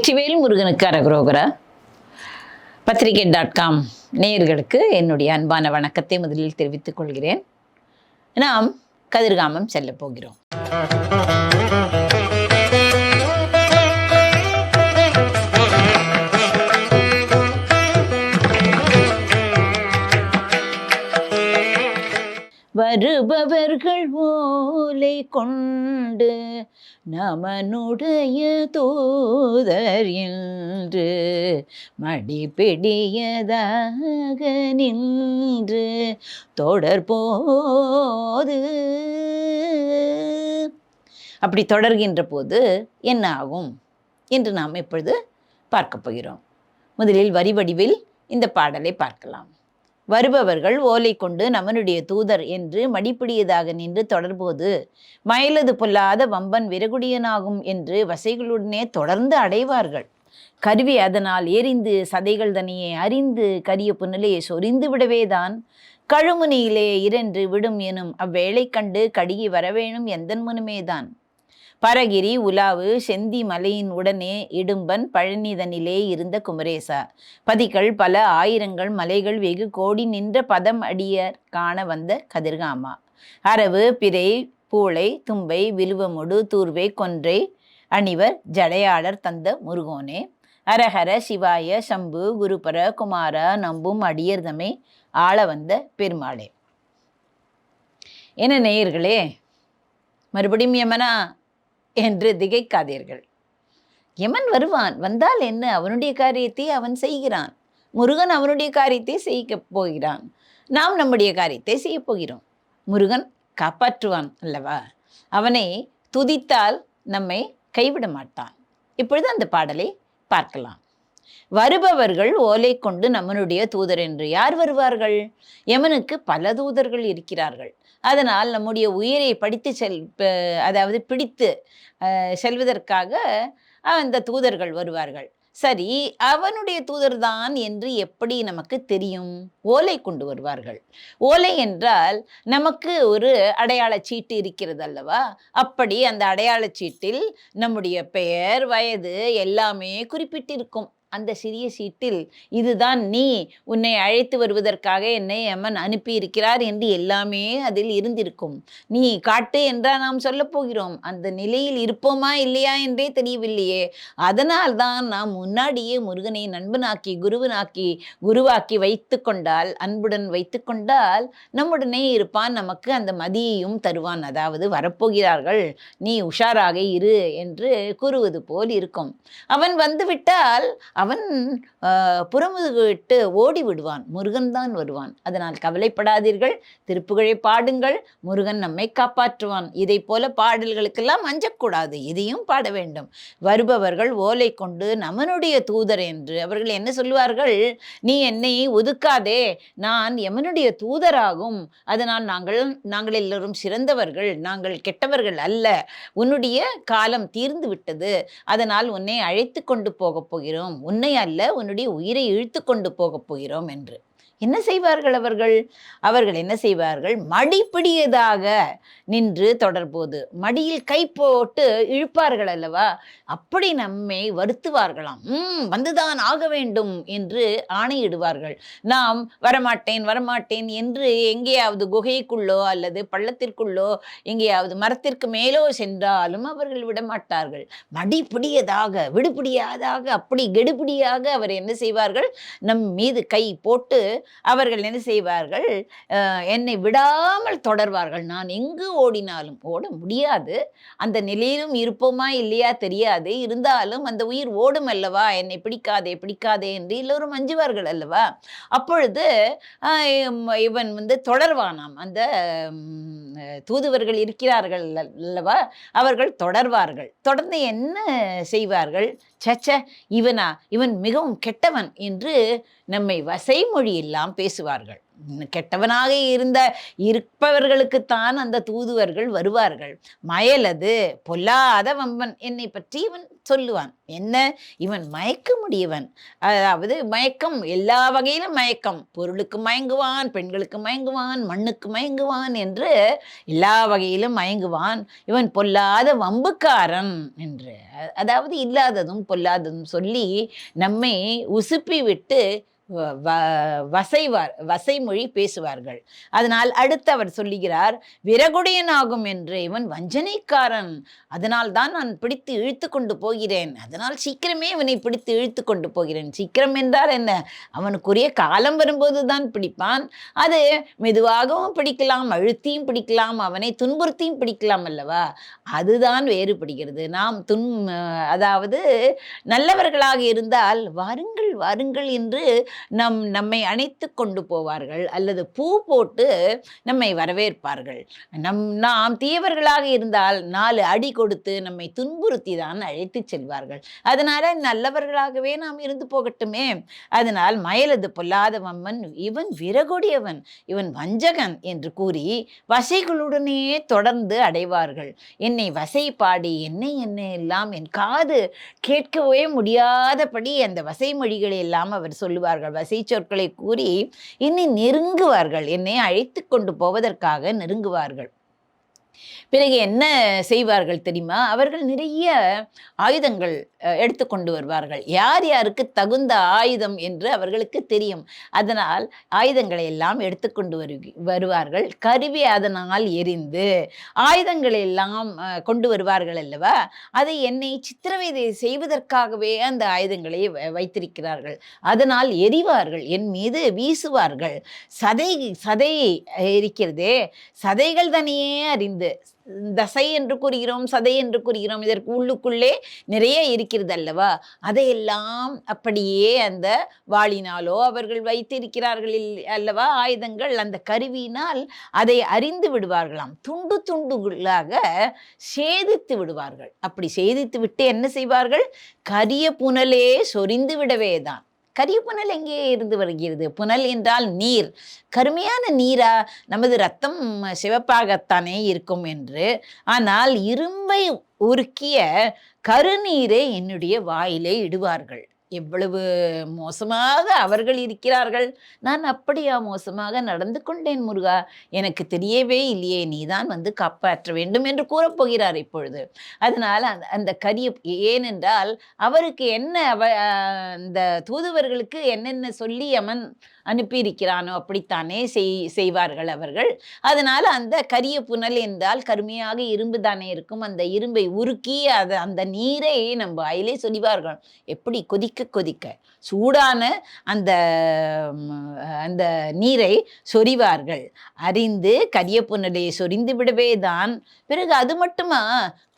வெற்றிவேல் முருகனுக்கு அரகரோகரா. பத்திரிகை.com நேயர்களுக்கு என்னுடைய அன்பான வணக்கத்தை முதலில் தெரிவித்துக் கொள்கிறேன். நாம் கதிர்காமம் செல்ல போகிறோம். வருபவர்கள் ஓலை கொண்டு நமனுடைய தூதர் என்று மடிப்பிடியதாக நின்று தொடர்போது. அப்படி தொடர்கின்ற போது என்ன ஆகும் என்று நாம் இப்பொழுது பார்க்க போகிறோம். முதலில் வரி வடிவில் இந்த பாடலை பார்க்கலாம். வருபவர்கள் ஓலை கொண்டு நமனுடைய தூதர் என்று மடிப்பிடியதாக நின்று தொடர்போது மயிலது பொல்லாத வம்பன் விரகுடியனாகும் என்று வசைகளுடனே தொடர்ந்து அடைவார்கள். கருவி அதனால் எரிந்து சதைகள் தனியே அறிந்து கரிய புனலையை சொரிந்து விடவேதான் கழுமுனியிலே இரண்டு விடும் எனும் அவ்வேளை கண்டு கடிகி வரவேணும் எந்தன் முனுமேதான். பரகிரி உலாவு செந்தி மலையின் உடனே இடும்பன் பழனிதனிலே இருந்த குமரேசா. பதிகள் பல ஆயிரங்கள் மலைகள் வெகு கோடி நின்ற பதம் அடியர் காண வந்த கதிர்காமா. அரவு பிறை பூளை தும்பை விலுவமுடு தூர்வை கொன்றை அணிவர் ஜடையாளர் தந்த முருகோனே. அரஹர சிவாய சம்பு குருபர குமாரா நம்பும் அடியர்தமை ஆள வந்த பெருமாளே. என்ன நேயர்களே, மறுபடியும் யமனா என்று திகைக்காதீர்கள். யமன் வருவான், வந்தால் என்ன, அவனுடைய காரியத்தை அவன் செய்கிறான். முருகன் அவனுடைய காரியத்தை செய்ய போகிறான், நாம் நம்முடைய காரியத்தை செய்ய போகிறோம். முருகன் காப்பாற்றுவான் அல்லவா, அவனை துதித்தால் நம்மை கைவிட மாட்டான். இப்பொழுது அந்த பாடலை பார்க்கலாம். வருபவர்கள் ஓலை கொண்டு நமனுடைய தூதர் என்று. யார் வருவார்கள்? யமனுக்கு பல தூதர்கள் இருக்கிறார்கள். அதனால் நம்முடைய உயிரை பிடித்து செல்வதற்காக அந்த தூதர்கள் வருவார்கள். சரி, அவனுடைய தூதர்தான் என்று எப்படி நமக்கு தெரியும்? ஓலை கொண்டு வருவார்கள். ஓலை என்றால் நமக்கு ஒரு அடையாள சீட்டு இருக்கிறது அல்லவா? அப்படி அந்த அடையாள சீட்டில் நம்முடைய பெயர், வயது எல்லாமே குறிப்பிட்டிருக்கும். அந்த சிறிய சீட்டில் இதுதான் நீ, உன்னை அழைத்து வருவதற்காக என்னை யமன் அனுப்பி இருக்கிறார் என்று எல்லாமே அதில் இருந்திருக்கும். நீ காட்டு என்றால் நாம் சொல்ல போகிறோம். அந்த நிலையில் இருப்போமா இல்லையா என்றே தெரியவில்லையே. அதனால் தான் நாம் முன்னாடியே முருகனை நண்பனாக்கி குருவாக்கி வைத்து கொண்டால், அன்புடன் வைத்து கொண்டால் நம்முடனே இருப்பான், நமக்கு அந்த மதியையும் தருவான். அதாவது வரப்போகிறார்கள், நீ உஷாராக இரு என்று கூறுவது போல் இருக்கும். அவன் வந்துவிட்டால் அவன் புறமுதுகு விட்டு ஓடி விடுவான். முருகன் தான் வருவான். அதனால் கவலைப்படாதீர்கள், திருப்புகழை பாடுங்கள், முருகன் நம்மை காப்பாற்றுவான். இதை போல பாடல்களுக்கெல்லாம் அஞ்சக்கூடாது, இதையும் பாட வேண்டும். வருபவர்கள் ஓலை கொண்டு நமனுடைய தூதர் என்று. அவர்கள் என்ன சொல்லுவார்கள்? நீ என்னை ஒதுக்காதே, நான் யமனுடைய தூதராகும். அதனால் நாங்கள் எல்லோரும் சிறந்தவர்கள், நாங்கள் கெட்டவர்கள் அல்ல. உன்னுடைய காலம் தீர்ந்து விட்டது, அதனால் உன்னை அழைத்து கொண்டு போகப் போகிறோம். உன்னை அல்ல, உன்னுடைய உயிரை இழுத்து கொண்டு போகப் போகிறோம் என்று. என்ன செய்வார்கள் அவர்கள் என்ன செய்வார்கள்? மடிப்பிடியதாக நின்று தொடர்போது மடியில் கை போட்டு இழுப்பார்கள் அல்லவா? அப்படி நம்மை வருத்துவார்களாம். வந்துதான் ஆக வேண்டும் என்று ஆணையிடுவார்கள். நாம் வரமாட்டேன் என்று எங்கேயாவது குகைக்குள்ளோ அல்லது பள்ளத்திற்குள்ளோ எங்கேயாவது மரத்திற்கு மேலோ சென்றாலும் அவர்கள் விடமாட்டார்கள். மடிப்பிடியதாக, விடுபிடியாதாக, அப்படி கெடுபிடியாக அவர் என்ன செய்வார்கள்? நம் மீது கை போட்டு அவர்கள் என்ன செய்வார்கள்? என்னை விடாமல் தொடர்வார்கள். நான் எங்கு ஓடினாலும், ஓட முடியாது, அந்த நிலையிலும் இருப்போமா இல்லையா தெரியாது, இருந்தாலும் அந்த உயிர் ஓடும் அல்லவா, என்னை பிடிக்காதே என்று எல்லோரும் அஞ்சுவார்கள் அல்லவா? அப்பொழுது இவன் தொடர்வானாம். அந்த தூதுவர்கள் இருக்கிறார்கள் அல்லவா, அவர்கள் தொடர்வார்கள். தொடர்ந்து என்ன செய்வார்கள்? இவன் மிகவும் கெட்டவன் என்று நம்மை வசைமொழி எல்லாம் பேசுவார்கள். கெட்டவனாக இருப்பவர்களுக்குத்தான் அந்த தூதுவர்கள் வருவார்கள். மயலது பொல்லாத வம்பன், என்னை பற்றி இவன் சொல்லுவான். என்ன, இவன் மயக்க முடியவன். அதாவது மயக்கம், எல்லா வகையிலும் மயக்கம். பொருளுக்கு மயங்குவான், பெண்களுக்கு மயங்குவான், மண்ணுக்கு மயங்குவான் என்று எல்லா வகையிலும் மயங்குவான். இவன் பொல்லாத வம்புக்காரன் என்று, அதாவது இல்லாததும் பொல்லாததும் சொல்லி நம்மை உசுப்பி விட்டு வசைமொழி பேசுவார்கள். அதனால் அடுத்து அவர் சொல்லுகிறார், விறகுடையனாகும் என்று இவன் வஞ்சனைக்காரன். அதனால் தான் நான் பிடித்து இழுத்து கொண்டு போகிறேன். அதனால் சீக்கிரமே இவனை பிடித்து இழுத்து கொண்டு போகிறேன். சீக்கிரம் என்றால் என்ன, அவனுக்குரிய காலம் வரும்போது தான் பிடிப்பான். அது மெதுவாகவும் பிடிக்கலாம், அழுத்தியும் பிடிக்கலாம், அவனை துன்புறுத்தியும் பிடிக்கலாம் அல்லவா? அதுதான் வேறுபடுகிறது. நாம் அதாவது நல்லவர்களாக இருந்தால் வாருங்கள் வாருங்கள் என்று நம்மை அணைத்து கொண்டு போவார்கள், அல்லது பூ போட்டு நம்மை வரவேற்பார்கள். நாம் தீயவர்களாக இருந்தால் 4 அடி கொடுத்து நம்மை துன்புறுத்தி தான் அழைத்து செல்வார்கள். அதனால நல்லவர்களாகவே நாம் இருந்து போகட்டுமே. அதனால் மயலது பொல்லாத வம்மன், இவன் விறகுடையவன், இவன் வஞ்சகன் என்று கூறி வசைகளுடனே தொடர்ந்து அடைவார்கள். என்னை வசை பாடி என்ன எல்லாம் என் காது கேட்கவே முடியாதபடி அந்த வசைமொழிகளை எல்லாம் அவர் சொல்லுவார்கள். வசை சொற்களை கூறி என்னை நெருங்குவார்கள், என்னை அழைத்து கொண்டு போவதற்காக நெருங்குவார்கள். பிறகு என்ன செய்வார்கள் தெரியுமா? அவர்கள் நிறைய ஆயுதங்கள் எடுத்துக்கொண்டு வருவார்கள். யார் யாருக்கு தகுந்த ஆயுதம் என்று அவர்களுக்கு தெரியும். அதனால் ஆயுதங்களை எல்லாம் எடுத்துக்கொண்டு வருவார்கள். கருவி அதனால் எரிந்து ஆயுதங்களை எல்லாம் கொண்டு வருவார்கள் அல்லவா? அதை என்னை சித்திரவதை செய்வதற்காகவே அந்த ஆயுதங்களை வைத்திருக்கிறார்கள். அதனால் எரிவார்கள், என் மீது வீசுவார்கள். சதை இருக்கிறதே, சதைகள் தனியே அறிந்து, தசை என்று கூறுகிறோம், சதை என்று கூறுகிறோம், இதற்கு உள்ளுக்குள்ளே நிறைய இருக்கிறது அல்லவா? அதையெல்லாம் அப்படியே அந்த வாளினாலோ அவர்கள் வைத்திருக்கிறார்கள் அல்லவா ஆயுதங்கள், அந்த கருவியினால் அதை அறிந்து விடுவார்களாம். துண்டு துண்டுகளாக சேதித்து விடுவார்கள். அப்படி சேதித்து விட்டு என்ன செய்வார்கள்? கரிய புனலே சொரிந்து விடவேதான். கரிய புனல் எங்கே இருந்து வருகிறது? புனல் என்றால் நீர். கருமையான நீரா? நமது ரத்தம் சிவப்பாகத்தானே இருக்கும் என்று. ஆனால் இரும்பை உருக்கிய கருநீரை என்னுடைய வாயிலே இடுவார்கள். எவ்வளவு மோசமாக அவர்கள் இருக்கிறார்கள். நான் அப்படியா மோசமாக நடந்து கொண்டேன் முருகா? எனக்கு தெரியவே இல்லையே, நீதான் வந்து காப்பாற்ற வேண்டும் என்று கூறப்போகிறார் இப்பொழுது. அதனால் அந்த ஏனென்றால் அவருக்கு என்ன, அந்த தூதுவர்களுக்கு என்னென்ன சொல்லி அவன் அனுப்பியிருக்கிறானோ அப்படித்தானே செய்வார்கள் அவர்கள். அதனால் அந்த கரிய புனல் என்றால் கருமையாக இரும்பு தானே இருக்கும். அந்த இரும்பை உருக்கி அந்த நீரை நம்ம வாயிலே சொரிவார்கள். எப்படி கொதிக்க சூடான அந்த நீரை சொரிவார்கள். அறிந்து கரிய புனலை சொரிந்து விடவே தான். பிறகு அது மட்டுமா,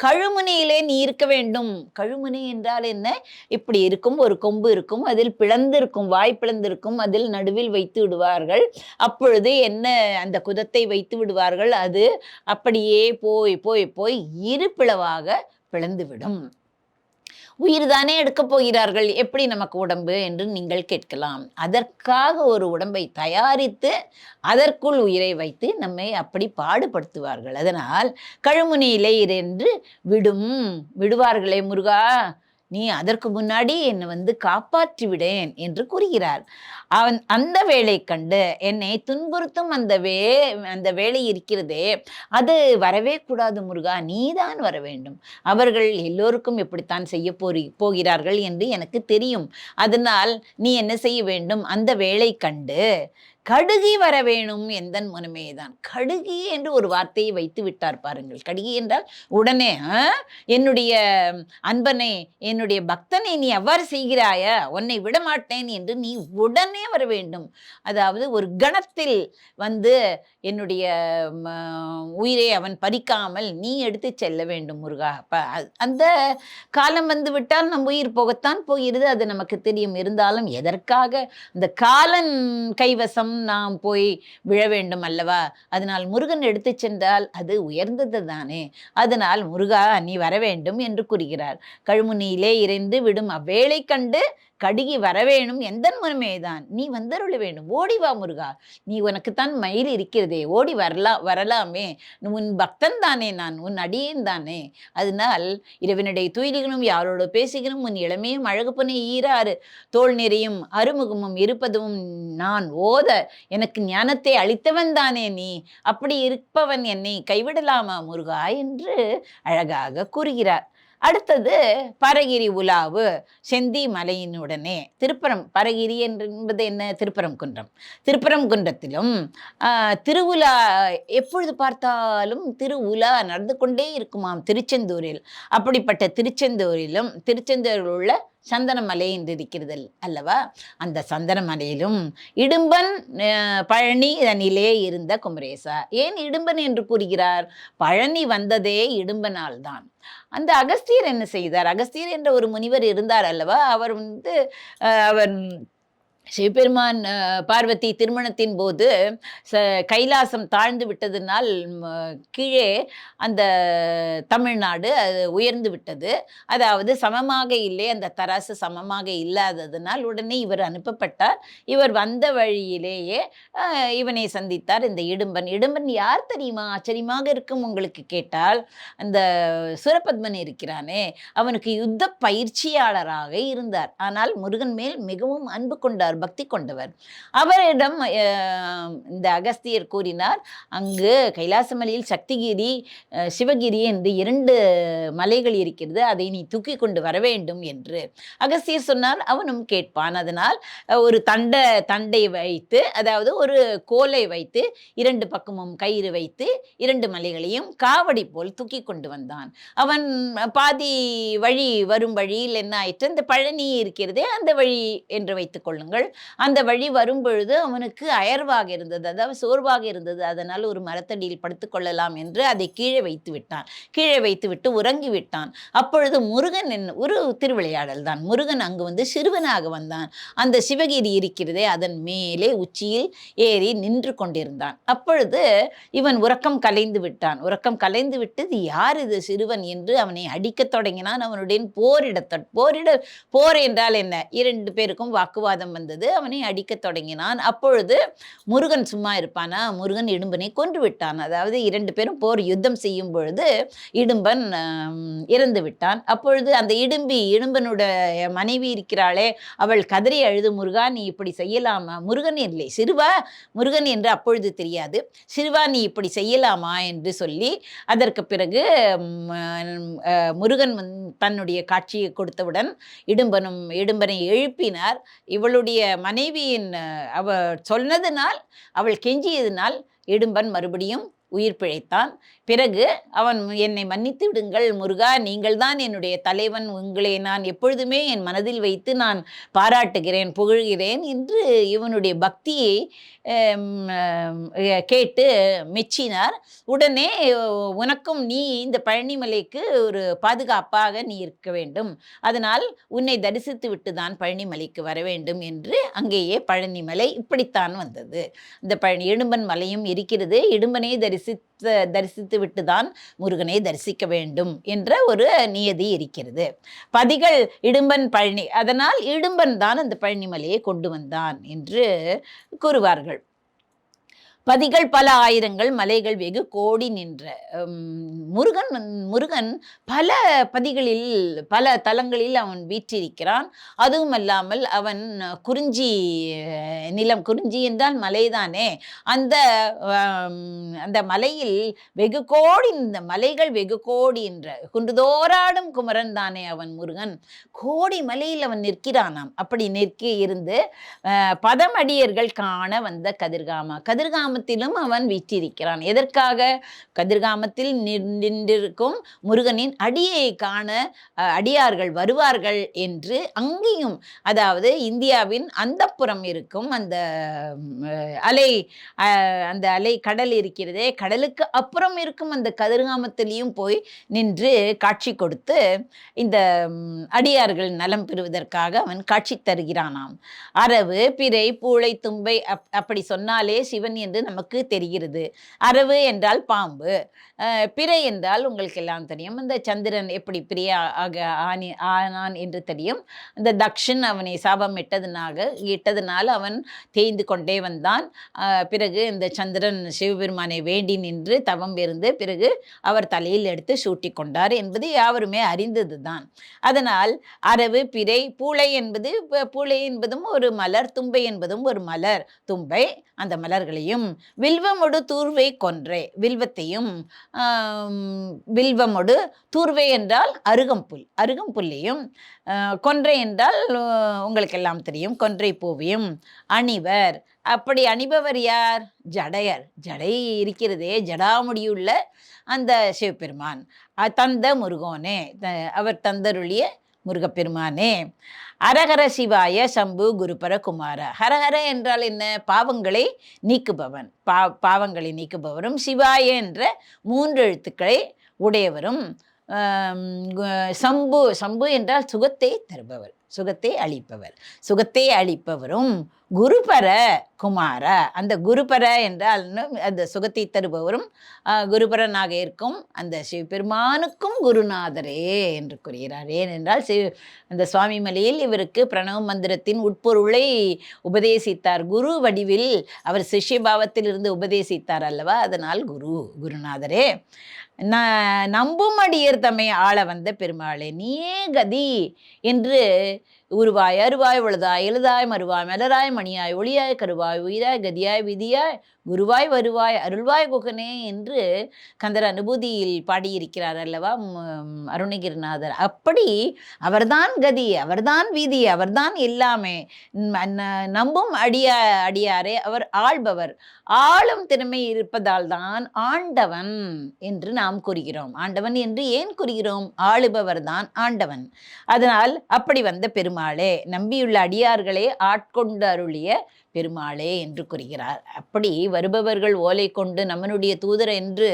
கழுமுனையிலே நீ இருக்க வேண்டும். கழுமுனை என்றால் என்ன? இப்படி இருக்கும், ஒரு கொம்பு இருக்கும், அதில் பிளந்திருக்கும், வாய் பிளந்திருக்கும், அதில் நடுவில் வைத்து விடுவார்கள். அப்பொழுது என்ன, அந்த குதத்தை வைத்து விடுவார்கள். அது அப்படியே போய் போய் போய் இரு பிளவாக பிளந்துவிடும். உயிர் தானே எடுக்கப் போகிறார்கள், எப்படி நமக்கு உடம்பு என்று நீங்கள் கேட்கலாம். அதற்காக ஒரு உடம்பை தயாரித்து அதற்குள் உயிரை வைத்து நம்மை அப்படி பாடுபடுத்துவார்கள். அதனால் கழுமுனையிலே என்று விடுவார்களே முருகா, நீ அதற்கு முன்னாடி என்னை வந்து காப்பாற்றி விடேன் என்று கூறுகிறார். அவன் அந்த வேலை கண்டு என்னை துன்புறுத்தும் அந்த வேலை இருக்கிறதே, அது வரவே கூடாது முருகா, நீதான் வர வேண்டும். அவர்கள் எல்லோருக்கும் எப்படித்தான் செய்ய போகிறார்கள் என்று எனக்கு தெரியும். அதனால் நீ என்ன செய்ய வேண்டும்? அந்த வேலை கண்டு கடுகி வர வேணும் எந்தன் மனமேதான். கடுகி என்று ஒரு வார்த்தையை வைத்து விட்டார் பாருங்கள். கடுகி என்றால் உடனே, என்னுடைய அன்பனை, என்னுடைய பக்தனை நீ அவ்வாறு செய்கிறாயா, உன்னை விடமாட்டேன் என்று நீ உடனே வர வேண்டும். அதாவது ஒரு கணத்தில் வந்து என்னுடைய உயிரை அவன் பறிக்காமல் நீ எடுத்து செல்ல வேண்டும் முருகா. அந்த காலம் வந்து விட்டால் நம் உயிர் போகத்தான் போகிறது, அது நமக்கு தெரியும். இருந்தாலும் எதற்காக இந்த காலன் கைவசம் நாம் போய் விழ வேண்டும் அல்லவா? அதனால் முருகன் எடுத்து சென்றால் அது உயர்ந்தது தானே. அதனால் முருகா நீ வர வேண்டும் என்று கூறுகிறார். கழுமுனியிலே இறைந்து விடும் அவ்வேளை கண்டு கடுகி வரவேணும் எந்தன் மனமேதான் நீ வந்தருள வேண்டும். ஓடி வா முருகா, நீ உனக்குத்தான் மயில் இருக்கிறதே, ஓடி வரலாமே, உன் பக்தன் தானே, நான் உன் அடியேன் தானே. அதனால் இரவினடை துயிலுகனும் யாரோட பேசுகிறனும் உன் இளமையும் அழகு பொன்னை ஈராறு தோல் நிறையும் அருமுகமும் இருப்பதும் நான் ஓத எனக்கு ஞானத்தை அளித்தவன் தானே நீ, அப்படி இருப்பவன் என்னை கைவிடலாமா முருகா என்று அழகாக கூறுகிறார். அடுத்தது பரகிரி உலாவு செந்தி மலையினுடனே. பரகிரி என்பது என்ன? திருப்பரங்குன்றம். திருப்பரங்குன்றத்திலும் திருவுலா எப்பொழுது பார்த்தாலும் திருவுலா நடந்து கொண்டே இருக்குமாம் திருச்செந்தூரில். அப்படிப்பட்ட திருச்செந்தூரில் உள்ள சந்தனமலை என்று இருக்கிறது அல்லவா, அந்த சந்தனமலையிலும் இடும்பன் பழனி தனிலே இருந்த குமரேசா. ஏன் இடும்பன் என்று கூறுகிறார்? பழனி வந்ததே இடும்பனால் தான். அந்த அகஸ்தியர் என்ன செய்தார்? அகஸ்தியர் என்ற ஒரு முனிவர் இருந்தார் அல்லவா, அவர் சிவபெருமான் பார்வதி திருமணத்தின் போது கைலாசம் தாழ்ந்து விட்டதினால் கீழே அந்த தமிழ்நாடு அது உயர்ந்து விட்டது. அதாவது சமமாக இல்லை, அந்த தராசு சமமாக இல்லாததுனால் உடனே இவர் அனுப்பப்பட்டார். இவர் வந்த வழியிலேயே இவனை சந்தித்தார், இந்த இடும்பன். இடும்பன் யார் தெரியுமா? ஆச்சரியமாக இருக்கும் உங்களுக்கு கேட்டால். அந்த சுரபத்மன் இருக்கிறானே, அவனுக்கு யுத்த பயிற்சியாளராக இருந்தார். ஆனால் முருகன் மேல் மிகவும் அன்பு கொண்டார், பக்தி கொண்டவர். அவரிடம் இந்த அகஸ்தியர் கூறினார், அங்கு கைலாசமலையில் சக்திகிரி சிவகிரி என்று 2 மலைகள் இருக்கிறது, அதை நீ தூக்கி கொண்டு வர வேண்டும் என்று. அகஸ்தியர் சொன்னால் அவனும் கேட்பான். அதனால் ஒரு தண்டை வைத்து, அதாவது ஒரு கோலை வைத்து 2 பக்கமும் கயிறு வைத்து 2 மலைகளையும் காவடி போல் தூக்கி கொண்டு வந்தான். அவன் பாதி வழி வரும் வழியில் என்ன ஆயிற்று, இந்த பழனி இருக்கிறதே அந்த வழி என்று வைத்துக் கொள்ளுங்கள். அந்த வழி வரும்பொழுது அவனுக்கு அயர்வாக இருந்தது, அதாவது சோர்வாக இருந்தது. அதனால் ஒரு மரத்தடியில் படுத்துக்கொள்ளலாம் என்று அதை கீழே வைத்துவிட்டு உறங்கி விட்டான். அப்பொழுது முருகன் ஒரு திருவிளையாடல் தான். முருகன் அங்கு வந்து சிறுவனாக வந்தான். அந்த சிவகிரி இருக்கிறதே அதன் மேலே உச்சியில் ஏறி நின்று கொண்டிருந்தான். அப்பொழுது இவன் உறக்கம் கலைந்து விட்டான். உறக்கம் கலைந்து விட்டு யார் இது சிறுவன் என்று அவனை அடிக்கத் தொடங்கினான். அவனுடைய போர் என்றால் என்ன? 2 பேருக்கும் வாக்குவாதம் வந்தது. அவனை அடிக்க தொடங்கினான். அப்பொழுது முருகன் சும்மா இருப்பானா? முருகன் இடும்பனை கொன்று விட்டான். அதாவது 2 பேரும் யுத்தம் செய்யும் பொழுது இடும்பன் இறந்து விட்டான். அப்பொழுது அந்த இடும்பனுடைய மனைவி இருக்கிறாளே, அவள் கதறி அழுது, முருகா நீ இப்படி செய்யலாமா? முருகன் இல்லை, சிறுவா, முருகன் என்று அப்பொழுது தெரியாது. சிறுவா நீ இப்படி செய்யலாமா என்று சொல்லி, அதற்கு பிறகு முருகன் தன்னுடைய காட்சியை கொடுத்தவுடன் இடும்பனை எழுப்பினார். இவளுடைய மனைவியின் சொன்னதினால், அவள் கெஞ்சியதினால் இடும்பன் மறுபடியும் உயிர் பிழைத்தான். பிறகு அவன், என்னை மன்னித்து விடுங்கள் முருகா, நீங்கள் தான் என்னுடைய தலைவன், உங்களை நான் எப்பொழுதுமே என் மனதில் வைத்து நான் பாராட்டுகிறேன், புகழ்கிறேன் என்று இவனுடைய பக்தியை கேட்டு மெச்சினார். உடனே, உனக்கும் நீ இந்த பழனிமலைக்கு ஒரு பாதுகாப்பாக நீ இருக்க வேண்டும், அதனால் உன்னை தரிசித்து விட்டு தான் பழனிமலைக்கு வர வேண்டும் என்று அங்கேயே பழனிமலை இப்படித்தான் வந்தது. இந்த இடும்பன் மலையும் இருக்கிறது. இடும்பனை தரிசித்து விட்டுதான் முருகனை தரிசிக்க வேண்டும் என்ற ஒரு நியதி இருக்கிறது. பதிகள் இடும்பன் பழனி, அதனால் இடும்பன் தான் அந்த பழனிமலையை கொண்டு வந்தான் என்று கூறுவார்கள். பதிகள் பல ஆயிரங்கள், மலைகள் வெகு கோடி நின்ற முருகன் பல பதிகளில் பல தலங்களில் அவன் வீற்றிருக்கிறான். அதுவும் அல்லாமல் அவன் குறிஞ்சி நிலம், குறிஞ்சி என்றால் மலைதானே, அந்த மலையில் வெகு கோடி, இந்த மலைகள் வெகு கோடி என்ற குன்றுதோறாடும் குமரன் தானே அவன் முருகன். கோடி மலையில் அவன் நிற்கிறானாம். அப்படி நிற்க இருந்து பதமடியர்கள் காண வந்த கதிர்காமத்திலும் அவன் வீற்றிருக்கிறான். எதற்காக? கதிர்காமத்தில் நின்றிருக்கும் முருகனின் அடியை காண அடியார்கள் வருவார்கள் என்று அங்கேயும், அதாவது இந்தியாவின் அந்தப்புறம் இருக்கும் அந்த அலை கடல் இருக்கிறதே, கடலுக்கு அப்புறம் இருக்கும் அந்த கதிர்காமத்திலையும் போய் நின்று காட்சி கொடுத்து இந்த அடியார்கள் நலம் பெறுவதற்காக அவன் காட்சி தருகிறானாம். அரவு, பிறை, பூளை, தும்பை அப்படி சொன்னாலே சிவன் என்று நமக்கு தெரிகிறது. அரவு என்றால் பாம்பு, பிறை என்றால் உங்களுக்கு எல்லாம் தெரியும். இந்த சந்திரன் எப்படி பிரிய ஆனான் என்று தெரியும். இந்த தக்ஷன் அவனை சாபம் இட்டதுனால அவன் தேய்ந்து கொண்டே வந்தான். பிறகு இந்த சந்திரன் சிவபெருமானை வேண்டி நின்று தவம் இருந்து பிறகு அவர் தலையில் எடுத்து சூட்டி கொண்டார் என்பது யாவருமே அறிந்தது தான். அதனால் அரவு, பிறை, பூளை என்பதும் ஒரு மலர், தும்பை என்பதும் ஒரு மலர். தும்பை அந்த மலர்களையும் வில்வமொடு தூர்வை கொன்றை, வில்வத்தையும் வில்வமொடு தூர்வை என்றால் அருகம்புல்லையும் கொன்றை என்றால் உங்களுக்கு எல்லாம் தெரியும் கொன்றை பூவையும் அணிவர். அப்படி அணிபவர் யார்? ஜடையர். ஜடை இருக்கிறதே, ஜடாமுடியுள்ள அந்த சிவபெருமான், தந்த முருகோனே, அவர் தந்தருளிய முருகப்பெருமானே. ஹரஹர சிவாய சம்பு குருபர குமார. ஹரஹர என்றால் என்ன? பாவங்களை நீக்குபவன், பாவங்களை நீக்குபவரும், சிவாய என்ற 3 எழுத்துக்களை உடையவரும், சம்பு என்றால் சுகத்தை தருபவர், சுகத்தை அளிப்பவரும், குருபர குமார. அந்த குருபர என்றால் அந்த சுகத்தை தருபவரும் குருபரனாக இருக்கும் அந்த சிவபெருமானுக்கும் குருநாதரே என்று கூறுகிறார். ஏனென்றால் அந்த சுவாமி மலையில் இவருக்கு பிரணவ மந்திரத்தின் உட்பொருளை உபதேசித்தார். குரு வடிவில் அவர் சிஷ்யபாவத்தில் இருந்து உபதேசித்தார் அல்லவா, அதனால் குருநாதரே. நம்பும் அடியர் தம்மை ஆள வந்த பெருமாளே, நீயே கதி என்று உருவாய், அருவாய், ஒழுதாய், எழுதாய், மறுவாய், மலராய், மணியாய், ஒளியாய், கருவாய், உயிராய், கதியாய், விதியாய், குருவாய், வருவாய், அருள்வாய் குகனே என்று கந்தர் அனுபூதியில் பாடியிருக்கிறார் அல்லவா அருணகிரிநாதர். அப்படி அவர்தான் கதி, அவர்தான் வீதி, அவர்தான் எல்லாமே. நம்பும் அடியாரே அவர் ஆள்பவர். ஆளும் திறமை இருப்பதால் தான் ஆண்டவன் என்று நாம் கூறுகிறோம். ஆண்டவன் என்று ஏன் கூறுகிறோம்? ஆளுபவர் தான் ஆண்டவன். அதனால் அப்படி வந்த பெருமாளே, நம்பியுள்ள அடியார்களே ஆட்கொண்டு அருளிய பெருமாளே என்று கூறுகிறார். அப்படி வருபவர்கள் ஓலை கொண்டு நம்மனுடைய தூதர் என்று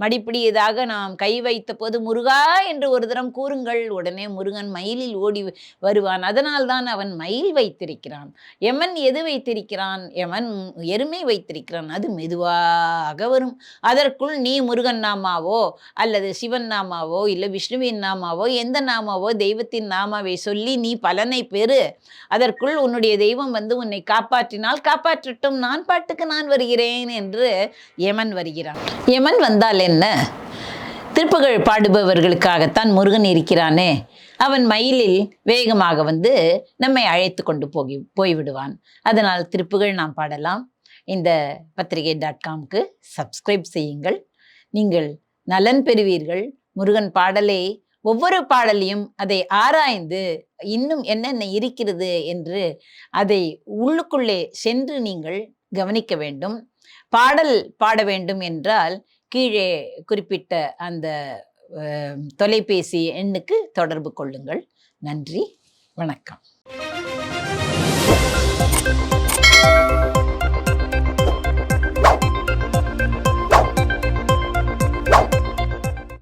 மடிப்பிடியதாக நாம் கை வைத்த போது முருகா என்று ஒரு தரம் கூறுங்கள், உடனே முருகன் மயிலில் ஓடி வருவான். அதனால் தான் அவன் மயில் வைத்திருக்கிறான். யமன் எது வைத்திருக்கிறான்? யமன் எருமை வைத்திருக்கிறான். அது மெதுவாக வரும். அதற்குள் நீ முருகன் நாமாவோ அல்லது சிவன் நாமாவோ இல்லை விஷ்ணுவின் நாமாவோ எந்த நாமாவோ தெய்வத்தின் நாமாவை சொல்லி நீ பலனை பெறு. அதற்குள் உன்னுடைய தெய்வம் வந்து உன்னை காப்பாற்றினால் காப்பாற்றட்டும், நான் பாட்டுக்கு நான் வருகிறேன் என்று யமன் வருகிறான். யமன் வந்தால் என்ன? திருப்புகழ் பாடுபவர்களுக்காகத்தான் முருகன் இருக்கிறானே. அவன் மயிலில் வேகமாக வந்து நம்மை அழைத்து கொண்டு போய்விடுவான். அதனால் திருப்புகழ் நாம் பாடலாம். இந்த பத்திரிகை.comக்கு சப்ஸ்கிரைப் செய்யுங்கள். நீங்கள் நலன் பெறுவீர்கள். முருகன் பாடலை ஒவ்வொரு பாடலையும் அதை ஆராய்ந்து இன்னும் என்னென்ன இருக்கிறது என்று அதை உள்ளுக்குள்ளே சென்று நீங்கள் கவனிக்க வேண்டும். பாடல் பாட வேண்டும் என்றால் கீழே குறிப்பிட்ட அந்த தொலைபேசி எண்ணுக்கு தொடர்பு கொள்ளுங்கள். நன்றி, வணக்கம்.